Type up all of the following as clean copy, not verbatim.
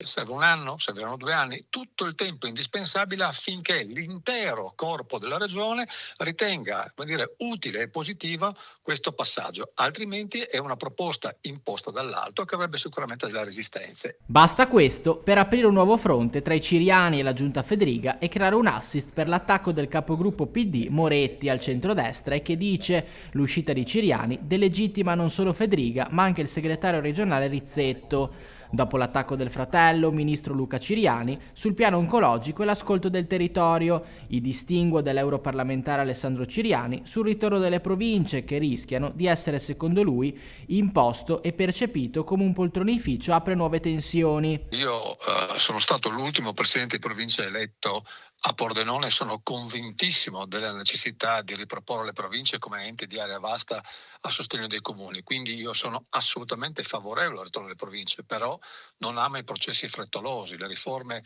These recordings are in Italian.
Serve 1 anno, serviranno 2 anni, tutto il tempo indispensabile affinché l'intero corpo della regione ritenga, come dire, utile e positivo questo passaggio, altrimenti è una proposta imposta dall'alto che avrebbe sicuramente delle resistenze. Basta questo per aprire un nuovo fronte tra i Ciriani e la giunta Fedriga e creare un assist per l'attacco del capogruppo PD Moretti al centrodestra e che dice l'uscita di Ciriani delegittima non solo Fedriga ma anche il segretario regionale Rizzetto. Dopo l'attacco del fratello, ministro Luca Ciriani, sul piano oncologico e l'ascolto del territorio, i distinguo dell'europarlamentare Alessandro Ciriani sul ritorno delle province che rischiano di essere, secondo lui, imposto e percepito come un poltronificio apre nuove tensioni. Io sono stato l'ultimo presidente di provincia eletto a Pordenone e sono convintissimo della necessità di riproporre le province come enti di area vasta a sostegno dei comuni. Quindi io sono assolutamente favorevole al ritorno delle province, però non amo i processi frettolosi. Le riforme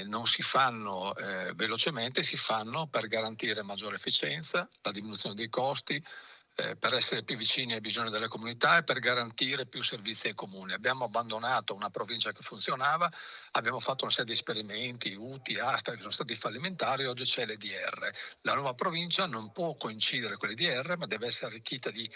non si fanno velocemente, si fanno per garantire maggiore efficienza, la diminuzione dei costi, per essere più vicini ai bisogni delle comunità e per garantire più servizi ai comuni. Abbiamo abbandonato una provincia che funzionava, abbiamo fatto una serie di esperimenti, UTI, Astra, che sono stati fallimentari, oggi c'è l'EDR. La nuova provincia non può coincidere con l'EDR, ma deve essere arricchita di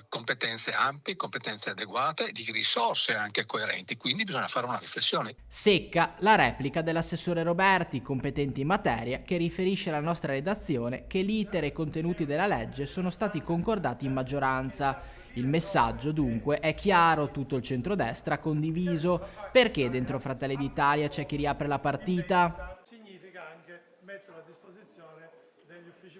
competenze ampie, competenze adeguate e di risorse anche coerenti, quindi bisogna fare una riflessione. Secca la replica dell'assessore Roberti, competente in materia, che riferisce alla nostra redazione che l'iter e i contenuti della legge sono stati concordati in maggioranza. Il messaggio dunque è chiaro, tutto il centrodestra condiviso. Perché dentro Fratelli d'Italia c'è chi riapre la partita? Significa anche mettere a disposizione degli uffici pubblici